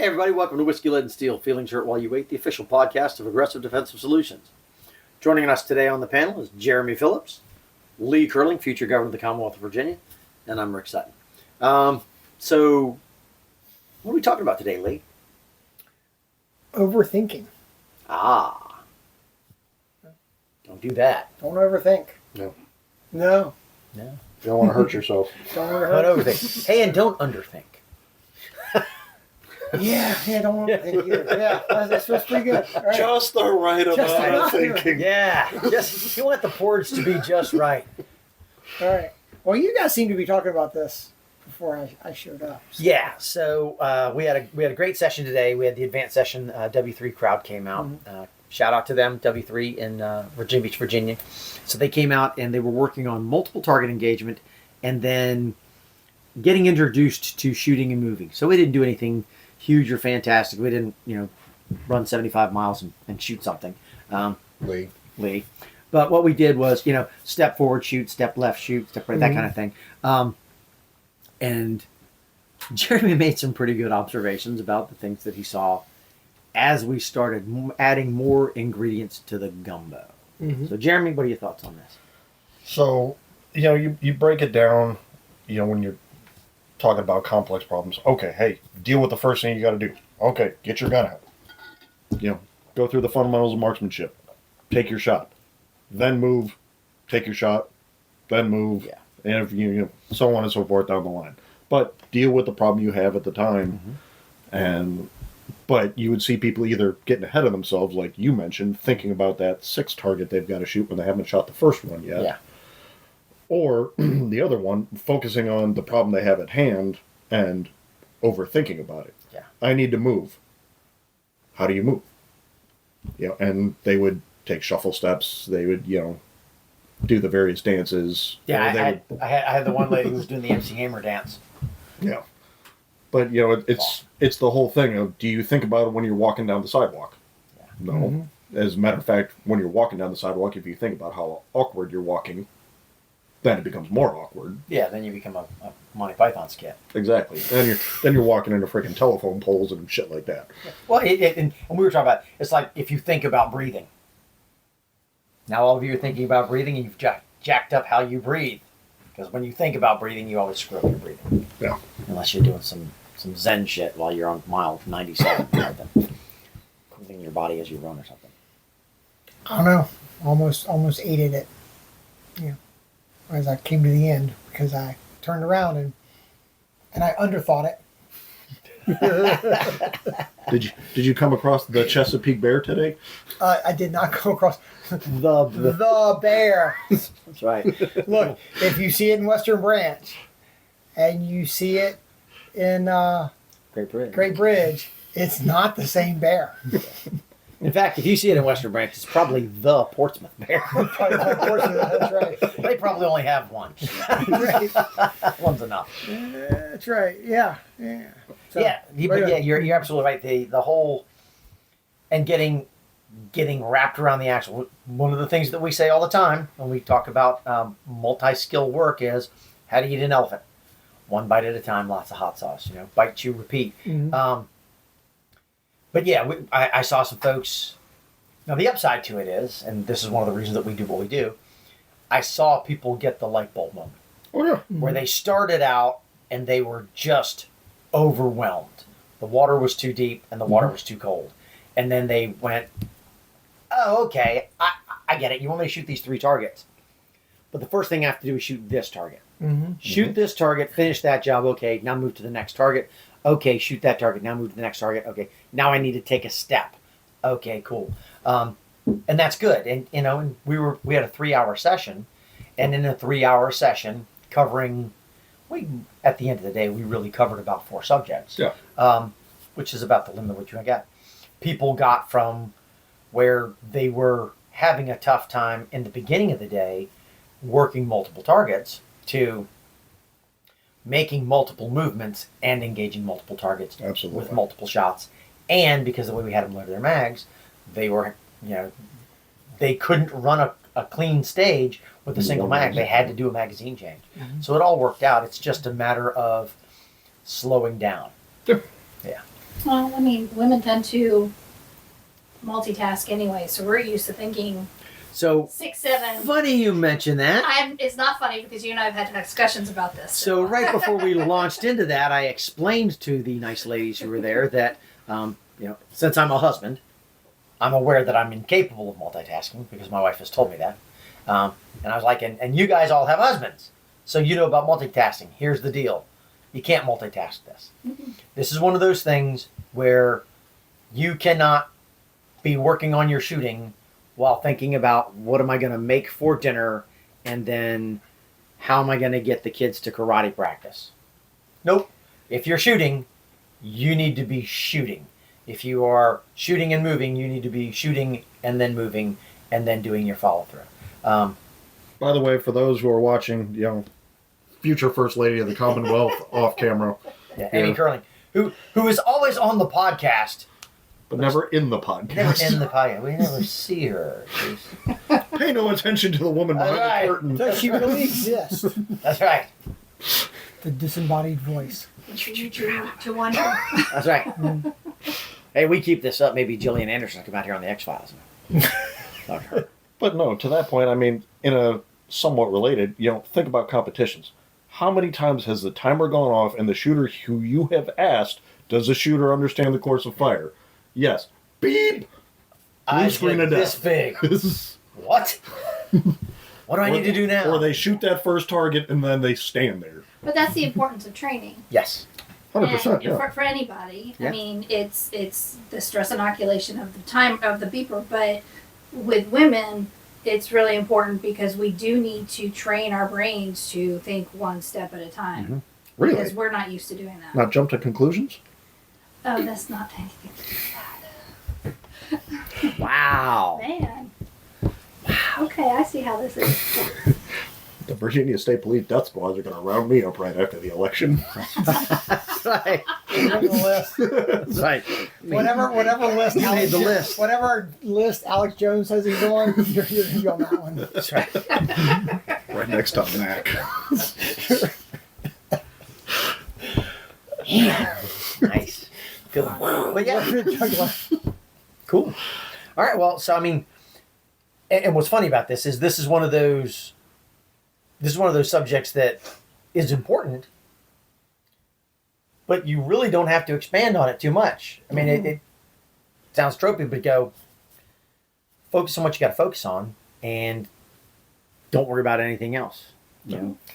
Hey everybody, welcome to Whiskey, Lead, and Steel, Feelings Hurt While You Wait, the official podcast of Aggressive Defensive Solutions. Joining us today on the panel is Jeremy Phillips, Lee Curling, future Governor of the Commonwealth of Virginia, and I'm Rick Sutton. So, what are we talking about today, Lee? Overthinking. Don't do that. Don't overthink. No. No. No. You don't want to hurt yourself. Don't Don't overthink. overthink. Hey, and don't underthink. Yeah, don't overthink either. Yeah, that's pretty good. All right. Just the right amount Just the of right. thinking. Yeah, just you want the porridge to be just right. All right. Well, you guys seem to be talking about this before I showed up. So. Yeah, so we had a great session today. We had the advanced session. W3 crowd came out. Shout out to them, W3 in Virginia Beach, Virginia. So they came out and they were working on multiple target engagement and then getting introduced to shooting and moving. So we didn't do anything huge or fantastic. We didn't, run 75 miles and shoot something. Lee. But what we did was, step forward, shoot, step left, shoot, step right, that kind of thing. And Jeremy made some pretty good observations about the things that he saw as we started adding more ingredients to the gumbo. Mm-hmm. So, Jeremy, what are your thoughts on this? So, you break it down, when you're talking about complex problems. Okay, hey, deal with the first thing you got to do. Okay, get your gun out. Go through the fundamentals of marksmanship. Take your shot. Then move. Take your shot. Then move. Yeah. And if so on and so forth down the line. But deal with the problem you have at the time. But you would see people either getting ahead of themselves, like you mentioned, thinking about that sixth target they've got to shoot when they haven't shot the first one yet. Yeah. Or the other one, focusing on the problem they have at hand and overthinking about it. Yeah. I need to move. How do you move? And they would take shuffle steps. They would, do the various dances. Yeah, I had the one lady who was doing the MC Hammer dance. Yeah. But, it's the whole thing of, do you think about it when you're walking down the sidewalk? Yeah. No. Mm-hmm. As a matter of fact, when you're walking down the sidewalk, if you think about how awkward you're walking, then it becomes more awkward. Yeah, then you become a Monty Python skit. Exactly. Then you're walking into freaking telephone poles and shit like that. Well, and we were talking about, it's like if you think about breathing. Now all of you are thinking about breathing and you've jacked up how you breathe. Because when you think about breathing, you always screw up your breathing. Yeah. Unless you're doing some Zen shit while you're on mile 97. Cooling your body as you run or something. I don't know. Almost ate at it. As I came to the end because I turned around and I underthought it. Did you come across the Chesapeake Bear today? I did not come across The bear. That's right. Look, if you see it in Western Branch and you see it in Great Bridge. it's not the same bear. In fact, if you see it in Western Branch, it's probably the Portsmouth Bear. That's right. They probably only have one. Right. One's enough. That's right. Yeah. So, You're absolutely right. The whole and getting wrapped around the action. One of the things that we say all the time when we talk about multi-skill work is how do you eat an elephant? One bite at a time, lots of hot sauce. Bite, chew, repeat. Mm-hmm. But yeah, I saw some folks. Now the upside to it is, and this is one of the reasons that we do what we do, I saw people get the light bulb moment. Oh, yeah. Where they started out and they were just overwhelmed. The water was too deep and the water was too cold. And then they went, oh, okay, I get it. You want me to shoot these 3 targets. But the first thing I have to do is shoot this target. Mm-hmm. Shoot this target, finish that job. Okay, now move to the next target. Okay, shoot that target. Now move to the next target. Okay, now I need to take a step. Okay, cool. And that's good. And and we had a 3-hour session, and in a 3-hour session covering, at the end of the day we really covered about 4 subjects. Yeah. Which is about the limit of what you got. People got from where they were having a tough time in the beginning of the day, working multiple targets, to making multiple movements and engaging multiple targets. Absolutely. With multiple shots. And because of the way we had them load their mags, they were, they couldn't run a clean stage with a single mag. They had to do a magazine change. Mm-hmm. So it all worked out. It's just a matter of slowing down. Sure. Yeah. Well, I mean, women tend to multitask anyway, so we're used to thinking So 6, 7. funny you mention that. It's not funny because you and I have had discussions about this. So right before we launched into that, I explained to the nice ladies who were there that, since I'm a husband, I'm aware that I'm incapable of multitasking because my wife has told me that. And I was like, and you guys all have husbands, so you know about multitasking. Here's the deal. You can't multitask this. Mm-hmm. This is one of those things where you cannot be working on your shooting while thinking about what am I going to make for dinner and then how am I going to get the kids to karate practice. Nope. If you're shooting, you need to be shooting. If you are shooting and moving, you need to be shooting and then moving and then doing your follow through. By the way, for those who are watching, future First Lady of the Commonwealth off camera, Amy Curling, who is always on the podcast, but never in the podcast. never in the podcast. We never see her. Pay no attention to the woman behind Alright. the curtain. Does she really exist? That's right. The disembodied voice. Continue to wonder. That's right. Hey, we keep this up. Maybe Gillian Anderson will come out here on the X-Files. Not her. But no, to that point, I mean, in a somewhat related, think about competitions. How many times has the timer gone off and the shooter who you have asked, does the shooter understand the course of fire? Yes. Beep! I screen get of this death. big. What? What do I need to do now? Or they shoot that first target and then they stand there. But that's the importance of training. Yes. 100%, And yeah. for anybody. Yeah. I mean, it's the stress inoculation of the time of the beeper, but with women, it's really important because we do need to train our brains to think one step at a time. Mm-hmm. Really? Because we're not used to doing that. Not jump to conclusions? Oh, that's not anything to do with Wow. that. Man. Okay, I see how this is. The Virginia State Police death squads are going to round me up right after the election. That's right. Whatever list, That's right. whatever list, You made the list. whatever list Alex Jones says he's on, you're going to be on that one. That's right. Right next to Mac. Nice. Good. But yeah. Cool. All right. Well, so I mean, and what's funny about this is one of those subjects that is important, but you really don't have to expand on it too much. I mean, it sounds tropey, but go focus on what you got to focus on, and don't worry about anything else.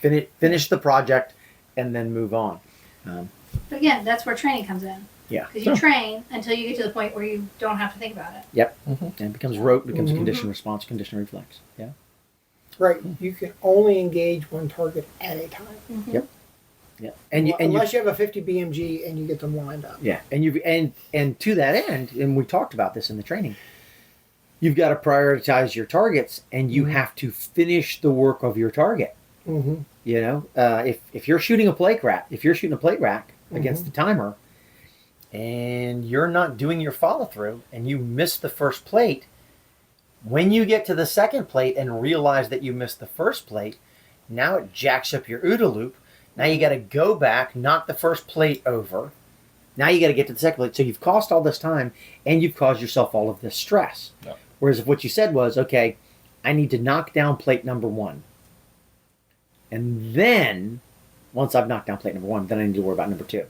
Finish the project, and then move on. But again, that's where training comes in. Yeah. Because you train until you get to the point where you don't have to think about it. Yep. And it becomes rote, becomes condition response, condition reflex. Yeah. Right. You can only engage one target at a time. Yep. Yeah. And Unless you have a 50 BMG and you get them lined up. Yeah, and to that end, and we talked about this in the training, you've got to prioritize your targets, and you have to finish the work of your target. Mm-hmm. If you're shooting a plate rack, against the timer, and you're not doing your follow through, and you miss the first plate, when you get to the second plate and realize that you missed the first plate, now it jacks up your OODA loop. Now you got to go back, knock the first plate over. Now you got to get to the second plate. So you've cost all this time, and you've caused yourself all of this stress. Yep. Whereas if what you said was, okay, I need to knock down plate number 1. And then, once I've knocked down plate number 1, then I need to worry about number 2.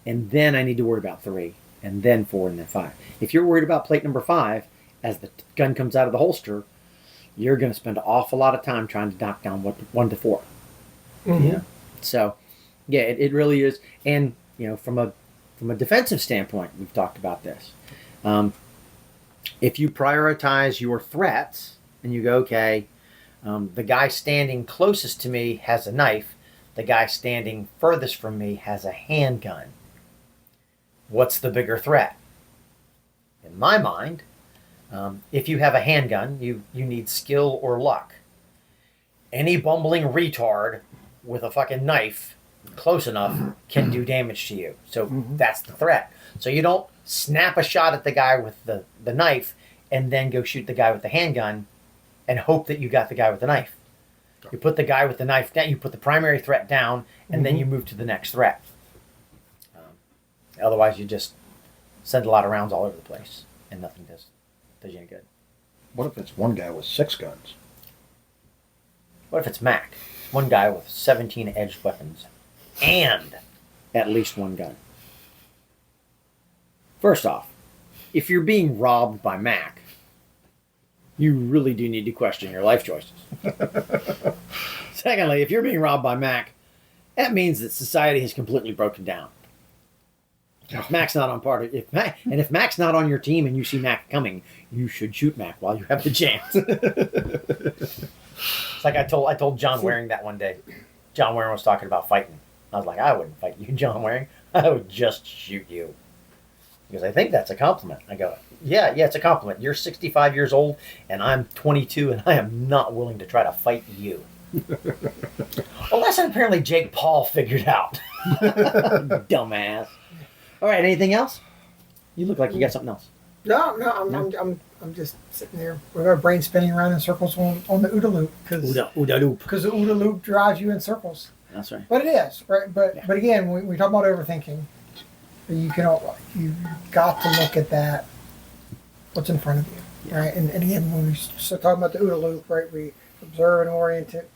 And then I need to worry about 3, and then 4, and then 5. If you're worried about plate number 5, as the gun comes out of the holster, you're going to spend an awful lot of time trying to knock down 1 to 4. Mm-hmm. Yeah. So, yeah, it really is. And, from a defensive standpoint, we've talked about this. If you prioritize your threats and you go, okay, the guy standing closest to me has a knife, the guy standing furthest from me has a handgun. What's the bigger threat? In my mind, if you have a handgun, you need skill or luck. Any bumbling retard with a fucking knife close enough can do damage to you. So that's the threat. So you don't snap a shot at the guy with the knife and then go shoot the guy with the handgun and hope that you got the guy with the knife. You put the guy with the knife down, you put the primary threat down, and then you move to the next threat. Otherwise, you just send a lot of rounds all over the place, and nothing does you any good. What if it's one guy with 6 guns? What if it's Mac? One guy with 17 edged weapons and at least one gun. First off, if you're being robbed by Mac, you really do need to question your life choices. Secondly, if you're being robbed by Mac, that means that society has completely broken down. If Mac's not on part of if Mac's not on your team and you see Mac coming, you should shoot Mac while you have the chance. It's like I told John Waring that one day. John Waring was talking about fighting. I was like, I wouldn't fight you, John Waring. I would just shoot you. Because I think that's a compliment. I go, yeah, it's a compliment. You're 65 years old and I'm 22 and I am not willing to try to fight you. Well, that's what apparently Jake Paul figured out. Dumbass. All right, anything else? You look like you got something else. No, I'm just sitting there with our brain spinning around in circles on the OODA loop because OODA loop. Because the OODA loop drives you in circles. That's right. But it is right. But again, when we talk about overthinking, you got to look at that. What's in front of you, right? And again, when we start talking about the OODA loop, right? We observe and orient it,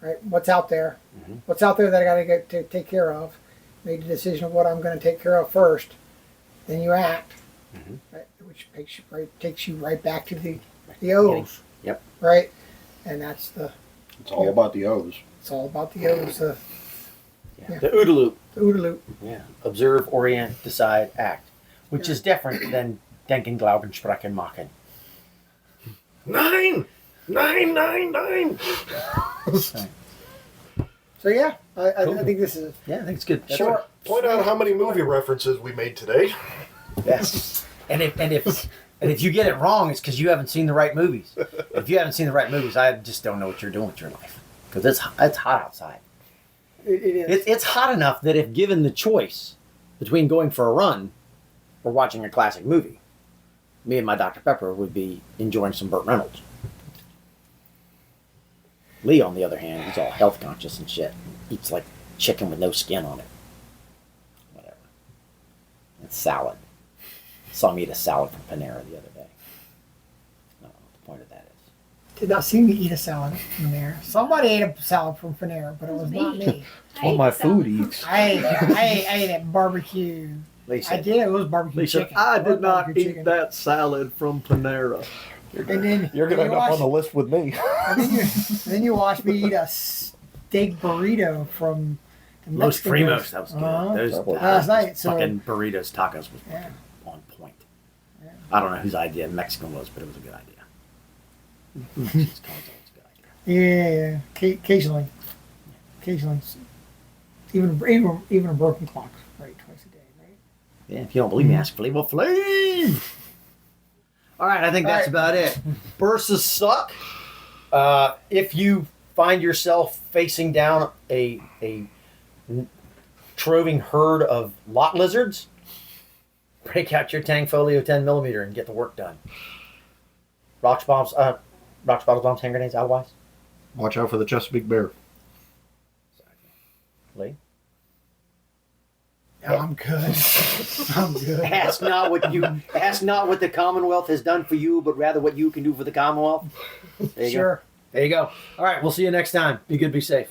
right? What's out there? Mm-hmm. What's out there that I got to get to take care of? Made the decision of what I'm going to take care of first. Then you act, right? Which takes you right back to the O's. Yep. Right, and that's It's all about the O's. It's all about the O's. The OODA loop. The OODA loop. Yeah. Observe, orient, decide, act. Which is different than denken, glauben, sprechen, machen. 9! 9, 9, 9! So yeah, I Cool. think this is Yeah, I think it's good. That's short. right. Point out how many movie references we made today. Yes. And if you get it wrong, it's because you haven't seen the right movies. If you haven't seen the right movies, I just don't know what you're doing with your life. Because it's hot outside. It is. It's hot enough that if given the choice between going for a run or watching a classic movie, me and my Dr. Pepper would be enjoying some Burt Reynolds. Lee, on the other hand, he's all health conscious and shit. Eats like chicken with no skin on it. Whatever. It's salad. Saw me eat a salad from Panera the other day. I don't know what the point of that is. Did not see me eat a salad from there. Somebody ate a salad from Panera, but it was not me. What my food eats. I ate it barbecue. Lee I said, did. It was barbecue Lee said, chicken. I It was did not barbecue eat chicken. that salad from Panera. And then You're going to end up on the list with me. then you watched me eat a steak burrito from the Los Mexican Primos. place. That was good. Uh-huh. Those Last night. So fucking burritos, tacos was yeah. on point. Yeah. I don't know whose idea Mexican was, but it was a good idea. It's always a good idea. Yeah. Occasionally. Even a broken clock, right? Twice a day, right? Yeah, if you don't believe me, ask Flavor Flav. All right, I think that's about it. Bursts suck. If you find yourself facing down a troving herd of lot lizards, break out your Tangfolio 10mm and get the work done. Rocks, bombs, hand grenades, otherwise. Watch out for the Chesapeake Bear. Lee? Yeah, I'm good. I'm good. Ask not what the Commonwealth has done for you, but rather what you can do for the Commonwealth. There you go. Sure. There you go. All right, we'll see you next time. Be good, be safe.